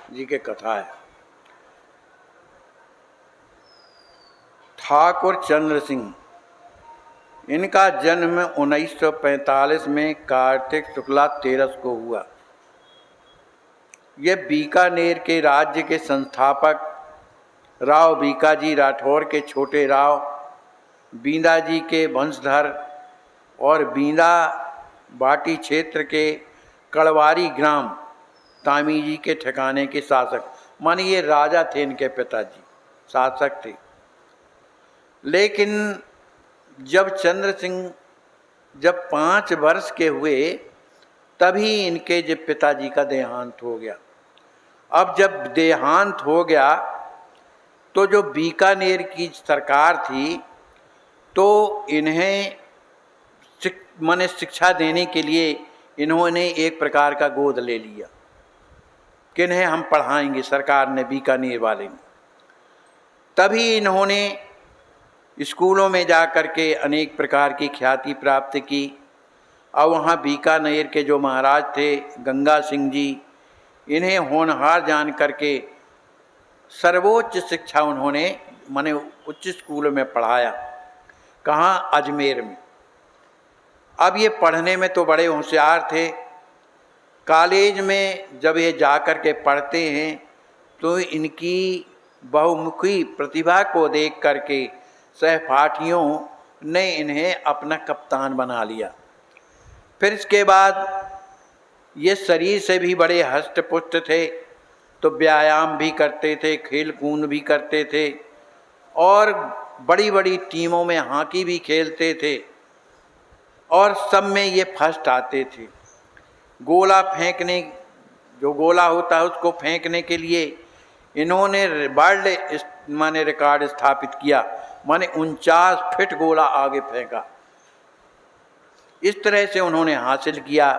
जी के कथा है। ठाकुर चंद्र सिंह, इनका जन्म 1945 में कार्तिक शुक्ला 13 को हुआ। ये बीकानेर के राज्य के संस्थापक राव बीकाजी राठौर के छोटे राव बींदा जी के वंशधर और बींदा बाटी क्षेत्र के कड़वारी ग्राम तामी जी के ठिकाने के शासक, माने ये राजा थे, इनके पिताजी शासक थे। लेकिन जब चंद्र सिंह जब 5 वर्ष के हुए तभी इनके जब पिताजी का देहांत हो गया। अब जब देहांत हो गया तो जो बीकानेर की सरकार थी तो इन्हें माने शिक्षा देने के लिए इन्होंने एक प्रकार का गोद ले लिया कि इन्हें हम पढ़ाएंगे, सरकार ने, बीकानेर वाले ने। तभी इन्होंने स्कूलों में जा कर के अनेक प्रकार की ख्याति प्राप्त की। और वहाँ बीकानेर के जो महाराज थे गंगा सिंह जी, इन्हें होनहार जान करके सर्वोच्च शिक्षा उन्होंने माने उच्च स्कूल में पढ़ाया। कहाँ? अजमेर में। अब ये पढ़ने में तो बड़े होशियार थे। कॉलेज में जब ये जा कर के पढ़ते हैं तो इनकी बहुमुखी प्रतिभा को देख करके सहपाठियों ने इन्हें अपना कप्तान बना लिया। फिर इसके बाद ये शरीर से भी बड़े हष्ट-पुष्ट थे, तो व्यायाम भी करते थे, खेल कूद भी करते थे और बड़ी बड़ी टीमों में हॉकी भी खेलते थे और सब में ये फर्स्ट आते थे। गोला फेंकने, जो गोला होता है उसको फेंकने के लिए इन्होंने वर्ल्ड माने रिकॉर्ड स्थापित किया, माने 49 फीट गोला आगे फेंका। इस तरह से उन्होंने हासिल किया।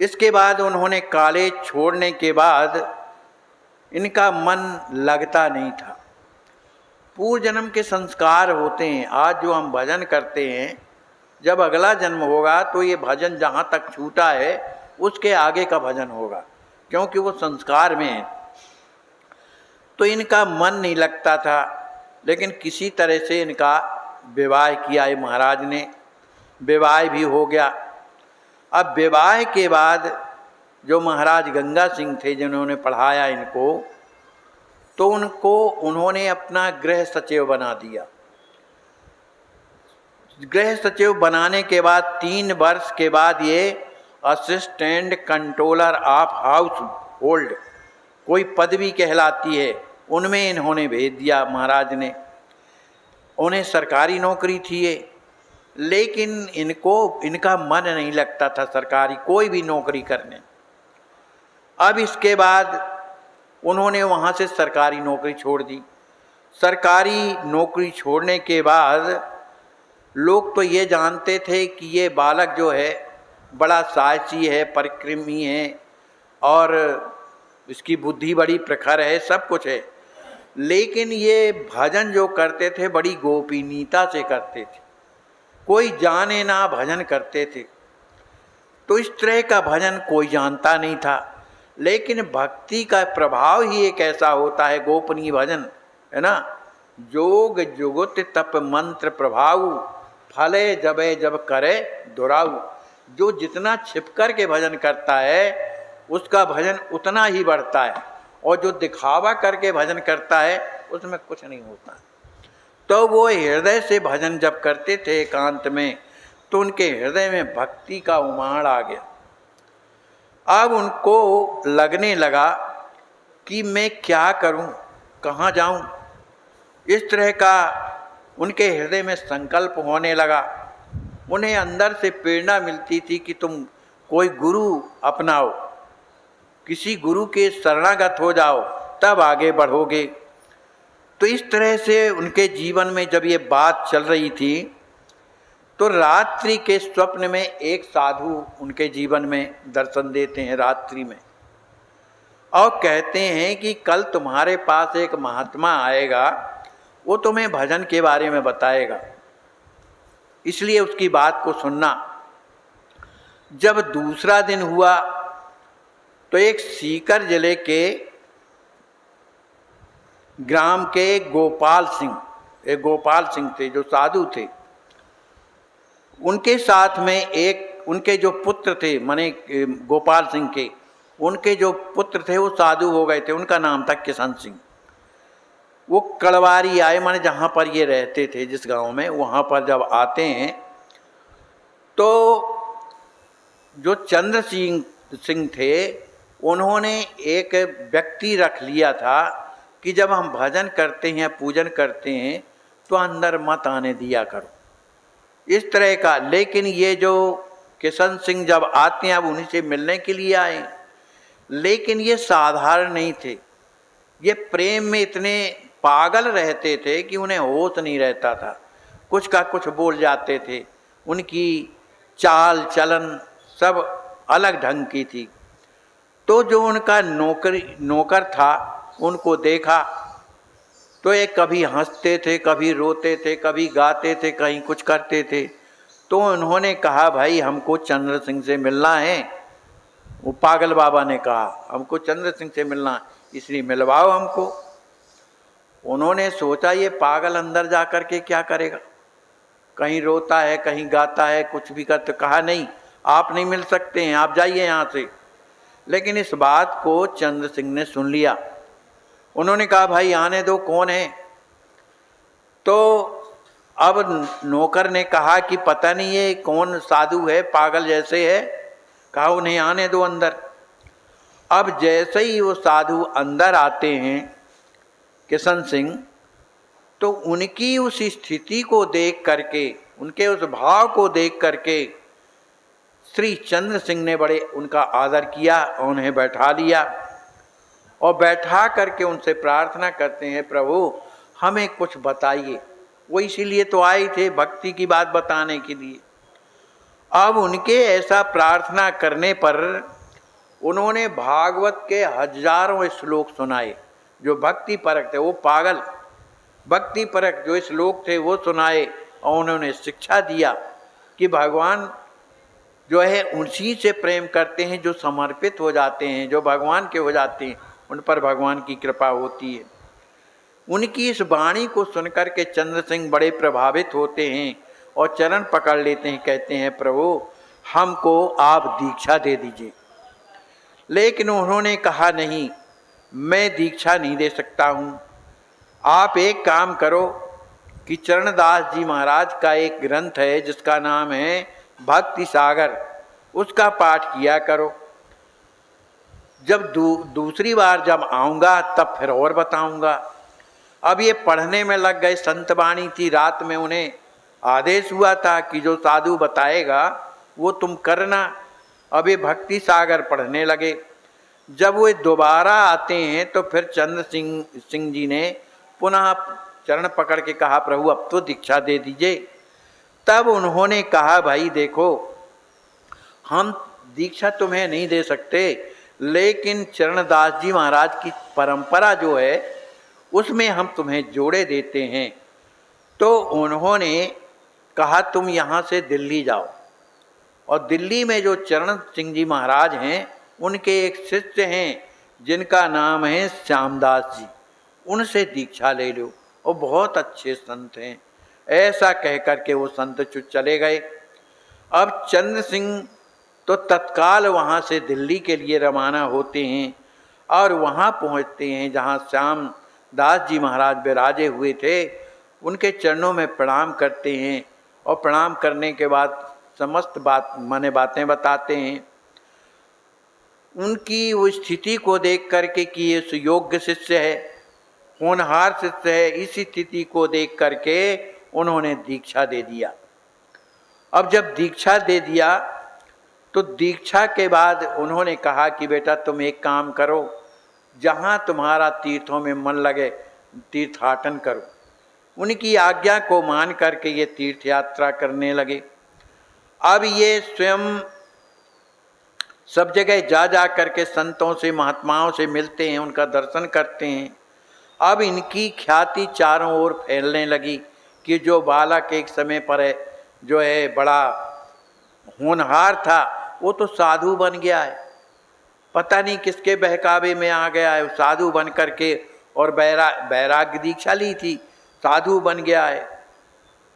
इसके बाद उन्होंने कॉलेज छोड़ने के बाद इनका मन लगता नहीं था। पूर्व जन्म के संस्कार होते हैं। आज जो हम भजन करते हैं, जब अगला जन्म होगा तो ये भजन जहाँ तक छूटा है उसके आगे का भजन होगा, क्योंकि वो संस्कार में है। तो इनका मन नहीं लगता था, लेकिन किसी तरह से इनका विवाह किया है महाराज ने। विवाह भी हो गया। अब विवाह के बाद जो महाराज गंगा सिंह थे जिन्होंने पढ़ाया इनको, तो उन्होंने अपना गृह सचिव बना दिया। गृह सचिव बनाने के बाद 3 वर्ष के बाद ये assistant controller of house hold, कोई पदवी कहलाती है, उनमें इन्होंने भेज दिया महाराज ने। उन्हें सरकारी नौकरी थी ये, लेकिन इनका मन नहीं लगता था सरकारी कोई भी नौकरी करने। अब इसके बाद उन्होंने वहाँ से सरकारी नौकरी छोड़ दी। सरकारी नौकरी छोड़ने के बाद लोग तो ये जानते थे कि ये बालक जो है बड़ा साहसी है, पराक्रमी है और इसकी बुद्धि बड़ी प्रखर है, सब कुछ है। लेकिन ये भजन जो करते थे बड़ी गोपनीयता से करते थे, कोई जाने ना भजन करते थे। तो इस तरह का भजन कोई जानता नहीं था। लेकिन भक्ति का प्रभाव ही एक ऐसा होता है, गोपनीय भजन है ना। जोग जुगुत तप मंत्र प्रभाव, फले जबे जब करे दुराऊ। जो जितना छिप कर के भजन करता है उसका भजन उतना ही बढ़ता है, और जो दिखावा करके भजन करता है उसमें कुछ नहीं होता। तो वो हृदय से भजन जब करते थे एकांत में, तो उनके हृदय में भक्ति का उमाड़ आ गया। अब उनको लगने लगा कि मैं क्या करूं, कहाँ जाऊं। इस तरह का उनके हृदय में संकल्प होने लगा। उन्हें अंदर से प्रेरणा मिलती थी कि तुम कोई गुरु अपनाओ, किसी गुरु के शरणागत हो जाओ, तब आगे बढ़ोगे। तो इस तरह से उनके जीवन में जब ये बात चल रही थी, तो रात्रि के स्वप्न में एक साधु उनके जीवन में दर्शन देते हैं रात्रि में, और कहते हैं कि कल तुम्हारे पास एक महात्मा आएगा, वो तुम्हें भजन के बारे में बताएगा, इसलिए उसकी बात को सुनना। जब दूसरा दिन हुआ तो एक सीकर जिले के ग्राम के एक गोपाल सिंह थे जो साधु थे। उनके साथ में एक उनके जो पुत्र थे, माने गोपाल सिंह के उनके जो पुत्र थे वो साधु हो गए थे। उनका नाम था किशन सिंह। वो कड़वारी आए, माने जहाँ पर ये रहते थे जिस गांव में, वहाँ पर जब आते हैं तो जो चंद्र सिंह थे उन्होंने एक व्यक्ति रख लिया था कि जब हम भजन करते हैं, पूजन करते हैं तो अंदर मत आने दिया करो, इस तरह का। लेकिन ये जो किशन सिंह जब आते हैं, अब उन्हीं से मिलने के लिए आए, लेकिन ये साधारण नहीं थे। ये प्रेम में इतने पागल रहते थे कि उन्हें होश नहीं रहता था, कुछ का कुछ बोल जाते थे। उनकी चाल चलन सब अलग ढंग की थी। तो जो उनका नौकर था, उनको देखा तो एक कभी हंसते थे, कभी रोते थे, कभी गाते थे, कहीं कुछ करते थे। तो उन्होंने कहा, भाई हमको चंद्र सिंह से मिलना है। वो पागल बाबा ने कहा, हमको चंद्र सिंह से मिलना है, इसलिए मिलवाओ हमको। उन्होंने सोचा ये पागल अंदर जा कर के क्या करेगा, कहीं रोता है, कहीं गाता है, कुछ भी कर। तो कहा नहीं, आप नहीं मिल सकते हैं, आप जाइए यहाँ से। लेकिन इस बात को चंद्र सिंह ने सुन लिया। उन्होंने कहा, भाई आने दो, कौन है? तो अब नौकर ने कहा कि पता नहीं है कौन साधु है, पागल जैसे है। कहा उन्हें आने दो अंदर। अब जैसे ही वो साधु अंदर आते हैं किशन सिंह, तो उनकी उस स्थिति को देख करके, उनके उस भाव को देख करके श्री चंद्र सिंह ने बड़े उनका आदर किया, उन्हें बैठा लिया और बैठा करके उनसे प्रार्थना करते हैं, प्रभु हमें कुछ बताइए। वो इसीलिए तो आए थे, भक्ति की बात बताने के लिए। अब उनके ऐसा प्रार्थना करने पर उन्होंने भागवत के हजारों श्लोक सुनाए जो भक्ति परक थे। वो पागल भक्ति परक जो श्लोक थे वो सुनाए और उन्होंने शिक्षा दिया कि भगवान जो है उसी से प्रेम करते हैं जो समर्पित हो जाते हैं, जो भगवान के हो जाते हैं, उन पर भगवान की कृपा होती है। उनकी इस वाणी को सुनकर के चंद्र सिंह बड़े प्रभावित होते हैं और चरण पकड़ लेते हैं, कहते हैं, प्रभु हमको आप दीक्षा दे दीजिए। लेकिन उन्होंने कहा, नहीं, मैं दीक्षा नहीं दे सकता हूँ। आप एक काम करो कि चरणदास जी महाराज का एक ग्रंथ है जिसका नाम है भक्ति सागर, उसका पाठ किया करो। जब दूसरी बार जब आऊँगा तब फिर और बताऊँगा। अब ये पढ़ने में लग गए। संतवाणी थी, रात में उन्हें आदेश हुआ था कि जो साधु बताएगा वो तुम करना। अब ये भक्ति सागर पढ़ने लगे। जब वे दोबारा आते हैं तो फिर चंद्र सिंह जी ने पुनः चरण पकड़ के कहा, प्रभु अब तो दीक्षा दे दीजिए। तब उन्होंने कहा, भाई देखो, हम दीक्षा तुम्हें नहीं दे सकते, लेकिन चरणदास जी महाराज की परंपरा जो है उसमें हम तुम्हें जोड़े देते हैं। तो उन्होंने कहा, तुम यहाँ से दिल्ली जाओ और दिल्ली में जो चरण सिंह जी महाराज हैं उनके एक शिष्य हैं जिनका नाम है श्यामदास जी, उनसे दीक्षा ले लो, और बहुत अच्छे संत हैं। ऐसा कह करके वो संत चले गए। अब चंद्र सिंह तो तत्काल वहाँ से दिल्ली के लिए रवाना होते हैं और वहाँ पहुँचते हैं जहाँ श्याम दास जी महाराज विराजे हुए थे। उनके चरणों में प्रणाम करते हैं और प्रणाम करने के बाद समस्त बातें बताते हैं। उनकी वो स्थिति को देख करके कि ये योग्य शिष्य है, होनहार शिष्य है, इस स्थिति को देख करके उन्होंने दीक्षा दे दिया। अब जब दीक्षा दे दिया तो दीक्षा के बाद उन्होंने कहा कि बेटा तुम एक काम करो, जहाँ तुम्हारा तीर्थों में मन लगे तीर्थाटन करो। उनकी आज्ञा को मान करके ये तीर्थ यात्रा करने लगे। अब ये स्वयं सब जगह जा करके संतों से महात्माओं से मिलते हैं, उनका दर्शन करते हैं। अब इनकी ख्याति चारों ओर फैलने लगी कि जो बालक एक समय पर जो है बड़ा होनहार था वो तो साधु बन गया है। पता नहीं किसके बहकावे में आ गया है, साधु बन करके, और बैराग्य दीक्षा ली थी, साधु बन गया है।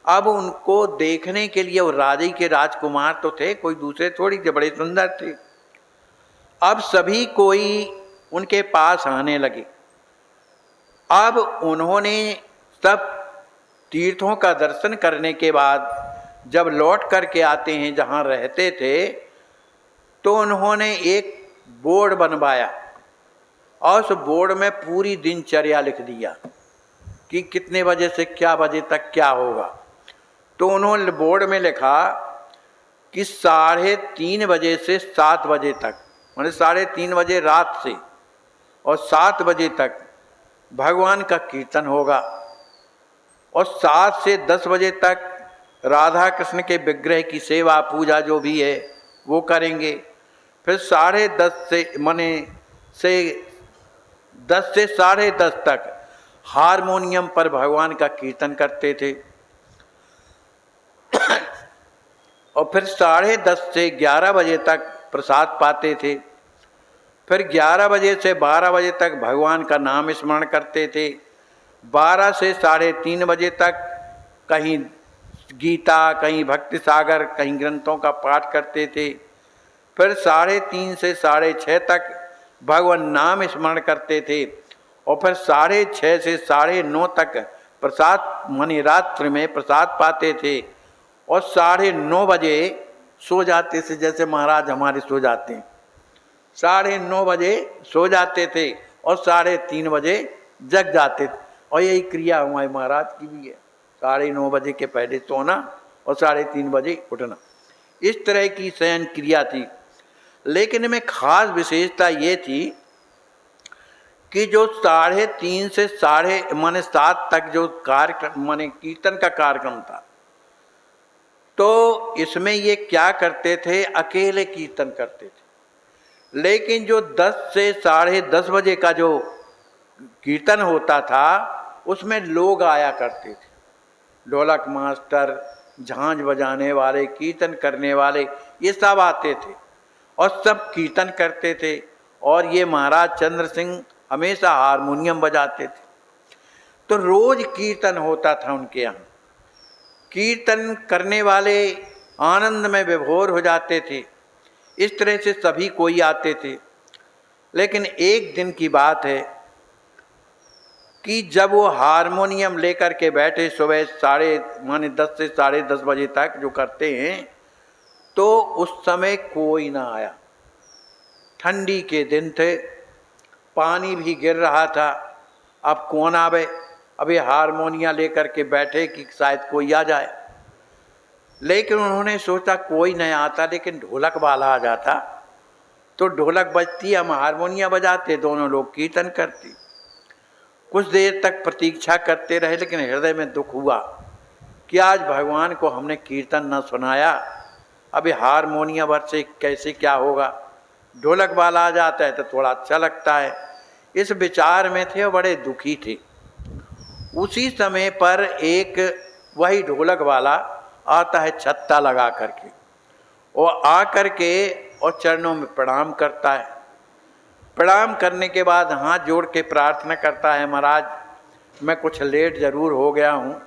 अब उनको देखने के लिए, वो राजा के राजकुमार तो थे, कोई दूसरे थोड़ी थे, बड़े सुंदर थे। अब सभी कोई उनके पास आने लगे। अब उन्होंने सब तीर्थों का दर्शन करने के बाद जब लौट करके आते हैं जहाँ रहते थे, तो उन्होंने एक बोर्ड बनवाया और उस बोर्ड में पूरी दिनचर्या लिख दिया कि कितने बजे से क्या बजे तक क्या होगा। तो उन्होंने बोर्ड में लिखा कि 3:30 बजे से 7 बजे तक, माने 3:30 बजे रात से और 7 बजे तक भगवान का कीर्तन होगा, और 7 से 10 बजे तक राधा कृष्ण के विग्रह की सेवा पूजा जो भी है वो करेंगे। फिर 10:30 से 10 से 10:30 तक हारमोनियम पर भगवान का कीर्तन करते थे, और फिर 10:30 से 11 बजे तक प्रसाद पाते थे। फिर 11 बजे से 12 बजे तक भगवान का नाम स्मरण करते थे। 12 से 3:30 बजे तक कहीं गीता, कहीं भक्ति सागर, कहीं ग्रंथों का पाठ करते थे। फिर 3:30 से 6:30 तक भगवान नाम स्मरण करते थे, और फिर 6:30 से 9:30 तक प्रसाद मानी रात्रि में प्रसाद पाते थे, और 9:30 बजे सो जाते थे, जैसे महाराज हमारे सो जाते हैं। 9:30 बजे सो जाते थे और 3:30 बजे जग जाते थे, और यही क्रिया हमारे महाराज की भी है, 9:30 बजे के पहले सोना और 3:30 बजे उठना, इस तरह की शयन क्रिया थी। लेकिन में खास विशेषता ये थी कि जो 3:30 से 7 तक जो कार्यक्रम माने कीर्तन का कार्यक्रम था, तो इसमें ये क्या करते थे, अकेले कीर्तन करते थे। लेकिन जो 10 से 10:30 बजे का जो कीर्तन होता था, उसमें लोग आया करते थे, ढोलक मास्टर, झांझ बजाने वाले, कीर्तन करने वाले, ये सब आते थे और सब कीर्तन करते थे। और ये महाराज चंद्र सिंह हमेशा हारमोनियम बजाते थे, तो रोज कीर्तन होता था उनके यहाँ। कीर्तन करने वाले आनंद में विभोर हो जाते थे। इस तरह से सभी कोई आते थे। लेकिन एक दिन की बात है कि जब वो हारमोनियम लेकर के बैठे, सुबह 10 से 10:30 बजे तक जो करते हैं, तो उस समय कोई ना आया। ठंडी के दिन थे, पानी भी गिर रहा था। अब कौन आवे, अभी हारमोनिया लेकर के बैठे कि शायद कोई आ जाए। लेकिन उन्होंने सोचा कोई नहीं आता, लेकिन ढोलक वाला आ जाता तो ढोलक बजती, हम हारमोनिया बजाते, दोनों लोग कीर्तन करते। कुछ देर तक प्रतीक्षा करते रहे, लेकिन हृदय में दुख हुआ कि आज भगवान को हमने कीर्तन न सुनाया, अभी हारमोनिया भर से कैसे क्या होगा, ढोलक वाला आ जाता है तो थोड़ा अच्छा लगता है। इस विचार में थे और बड़े दुखी थे। उसी समय पर एक वही ढोलक वाला आता है छत्ता लगा करके, और आ करके और चरणों में प्रणाम करता है। प्रणाम करने के बाद हाथ जोड़ के प्रार्थना करता है, महाराज मैं कुछ लेट ज़रूर हो गया हूँ,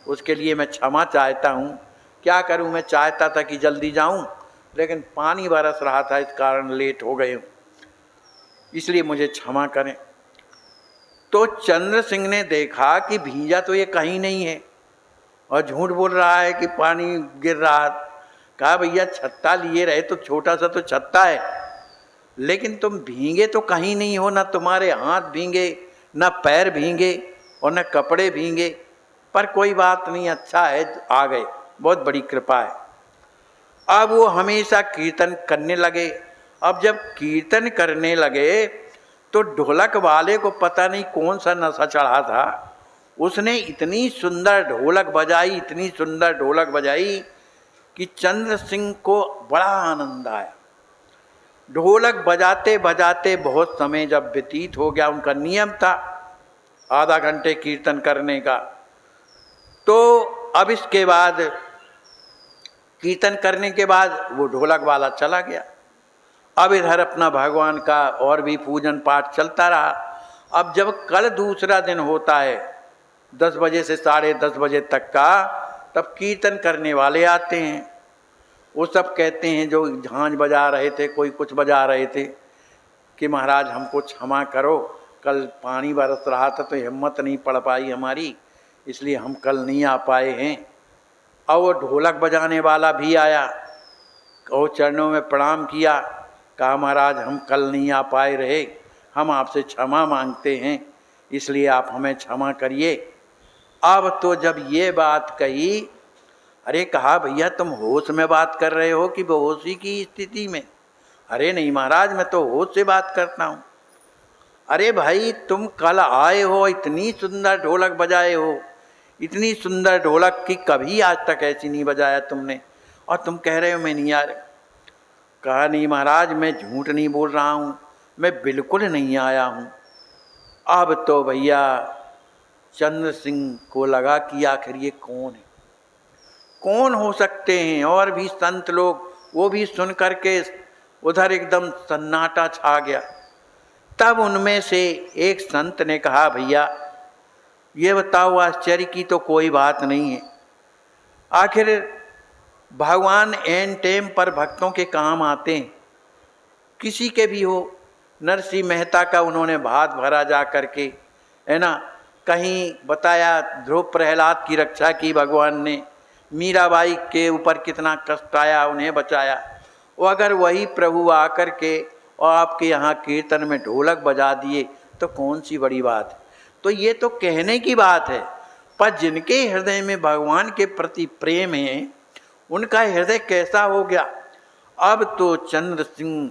उसके लिए मैं क्षमा चाहता हूँ। क्या करूँ, मैं चाहता था कि जल्दी जाऊँ, लेकिन पानी बरस रहा था, इस कारण लेट हो गए हूँ, इसलिए मुझे क्षमा करें। तो चंद्र सिंह ने देखा कि भीजा तो ये कहीं नहीं है और झूठ बोल रहा है कि पानी गिर रहा। कहा भैया छत्ता लिए रहे तो छोटा सा तो छत्ता है, लेकिन तुम भीगे तो कहीं नहीं हो, ना तुम्हारे हाथ भीगे, ना पैर भीगे और न कपड़े भीगे। पर कोई बात नहीं, अच्छा है आ गए, बहुत बड़ी कृपा है। अब वो हमेशा कीर्तन करने लगे। अब जब कीर्तन करने लगे तो ढोलक वाले को पता नहीं कौन सा नशा चढ़ा था, उसने इतनी सुंदर ढोलक बजाई, इतनी सुंदर ढोलक बजाई कि चंद्र सिंह को बड़ा आनंद आया। ढोलक बजाते बजाते बहुत समय जब व्यतीत हो गया, उनका नियम था आधा घंटे कीर्तन करने का, तो अब इसके बाद कीर्तन करने के बाद वो ढोलक वाला चला गया। अब इधर अपना भगवान का और भी पूजन पाठ चलता रहा। अब जब कल दूसरा दिन होता है 10 बजे से 10:30 बजे तक का, तब कीर्तन करने वाले आते हैं। वो सब कहते हैं, जो झांझ बजा रहे थे, कोई कुछ बजा रहे थे, कि महाराज हमको क्षमा करो, कल पानी बरस रहा था तो हिम्मत नहीं पड़ पाई हमारी, इसलिए हम कल नहीं आ पाए हैं। और वो ढोलक बजाने वाला भी आया और चरणों में प्रणाम किया, कहा महाराज हम कल नहीं आ पाए रहे, हम आपसे क्षमा मांगते हैं, इसलिए आप हमें क्षमा करिए। अब तो जब ये बात कही, अरे कहा भैया तुम होश में बात कर रहे हो कि बेहोशी की स्थिति में? अरे नहीं महाराज, मैं तो होश से बात करता हूँ। अरे भाई तुम कल आए हो, इतनी सुंदर ढोलक बजाए हो, इतनी सुंदर ढोलक की कभी आज तक ऐसी नहीं बजाया तुमने, और तुम कह रहे हो मैं नहीं आ रहा। कहा नहीं महाराज, मैं झूठ नहीं बोल रहा हूँ, मैं बिल्कुल नहीं आया हूँ। अब तो भैया चंद्र सिंह को लगा कि आखिर ये कौन है, कौन हो सकते हैं। और भी संत लोग वो भी सुन करके उधर एकदम सन्नाटा छा गया। तब उनमें से एक संत ने कहा, भैया ये बताओ, आश्चर्य की तो कोई बात नहीं है, आखिर भगवान एन टाइम पर भक्तों के काम आते हैं, किसी के भी हो। नरसिंह मेहता का उन्होंने भात भरा जा करके, है ना, कहीं बताया ध्रुव प्रहलाद की रक्षा की भगवान ने, मीराबाई के ऊपर कितना कष्ट आया, उन्हें बचाया। वो अगर वही प्रभु आकर के और आपके यहाँ कीर्तन में ढोलक बजा दिए तो कौन सी बड़ी बात है। तो ये तो कहने की बात है, पर जिनके हृदय में भगवान के प्रति प्रेम है, उनका हृदय कैसा हो गया। अब तो चंद्र सिंह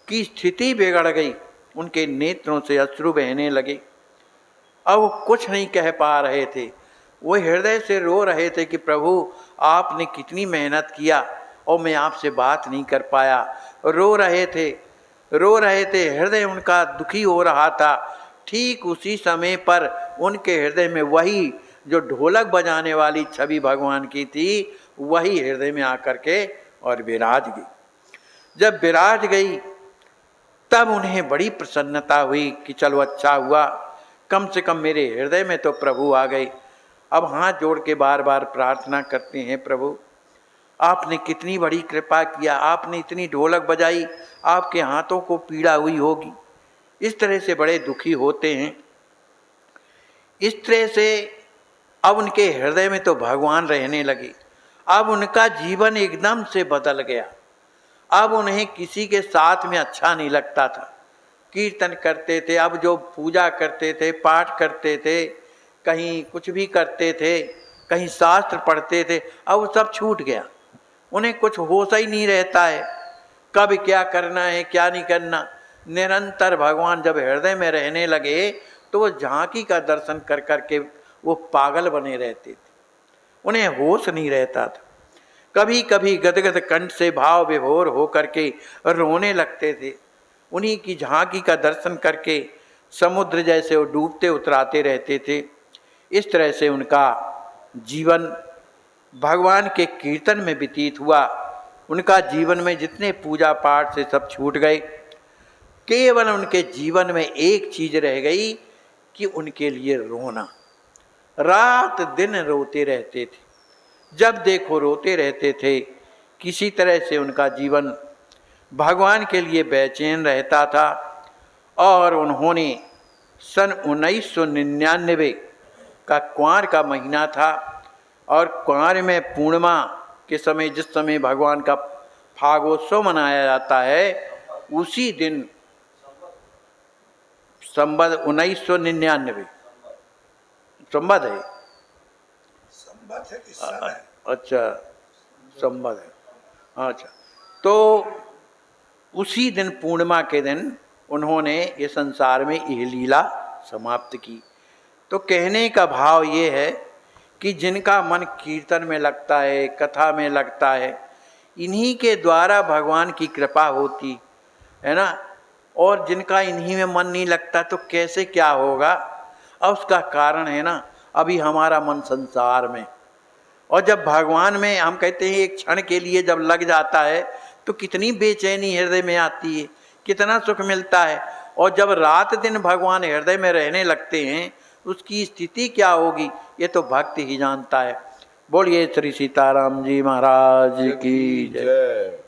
की स्थिति बिगड़ गई, उनके नेत्रों से अश्रु बहने लगे। अब वो कुछ नहीं कह पा रहे थे, वो हृदय से रो रहे थे कि प्रभु आपने कितनी मेहनत किया और मैं आपसे बात नहीं कर पाया। रो रहे थे, हृदय उनका दुखी हो रहा था। ठीक उसी समय पर उनके हृदय में वही जो ढोलक बजाने वाली छवि भगवान की थी, वही हृदय में आकर के और विराज गई। जब विराज गई तब उन्हें बड़ी प्रसन्नता हुई कि चलो अच्छा हुआ, कम से कम मेरे हृदय में तो प्रभु आ गए। अब हाथ जोड़ के बार बार प्रार्थना करते हैं, प्रभु आपने कितनी बड़ी कृपा किया, आपने इतनी ढोलक बजाई, आपके हाथों को पीड़ा हुई होगी। इस तरह से बड़े दुखी होते हैं। इस तरह से अब उनके हृदय में तो भगवान रहने लगे। अब उनका जीवन एकदम से बदल गया। अब उन्हें किसी के साथ में अच्छा नहीं लगता था। कीर्तन करते थे, अब जो पूजा करते थे, पाठ करते थे, कहीं कुछ भी करते थे, कहीं शास्त्र पढ़ते थे, अब वो सब छूट गया। उन्हें कुछ होश ही नहीं रहता है, कब क्या करना है क्या नहीं करना। निरंतर भगवान जब हृदय में रहने लगे तो वो झांकी का दर्शन कर करके वो पागल बने रहते थे, उन्हें होश नहीं रहता था। कभी कभी गदगद कंठ से भाव विभोर हो करके रोने लगते थे। उन्हीं की झांकी का दर्शन करके समुद्र जैसे वो डूबते उतराते रहते थे। इस तरह से उनका जीवन भगवान के कीर्तन में व्यतीत हुआ। उनका जीवन में जितने पूजा पाठ से सब छूट गए, केवल उनके जीवन में एक चीज रह गई कि उनके लिए रोना। रात दिन रोते रहते थे, जब देखो रोते रहते थे। किसी तरह से उनका जीवन भगवान के लिए बेचैन रहता था। और उन्होंने सन 1999 का कुंवर का महीना था, और कुंवर में पूर्णिमा के समय, जिस समय भगवान का फागोत्सव मनाया जाता है, उसी दिन संबत 1999 संबत है, अच्छा संबत है, अच्छा। तो उसी दिन पूर्णिमा के दिन उन्होंने ये संसार में यह लीला समाप्त की। तो कहने का भाव ये है कि जिनका मन कीर्तन में लगता है, कथा में लगता है, इन्हीं के द्वारा भगवान की कृपा होती है ना। और जिनका इन्हीं में मन नहीं लगता तो कैसे क्या होगा। और उसका कारण है ना, अभी हमारा मन संसार में। और जब भगवान में हम कहते हैं एक क्षण के लिए जब लग जाता है तो कितनी बेचैनी हृदय में आती है, कितना सुख मिलता है। और जब रात दिन भगवान हृदय में रहने लगते हैं उसकी स्थिति क्या होगी ये तो भक्त ही जानता है। बोलिए श्री सीताराम जी महाराज की जय।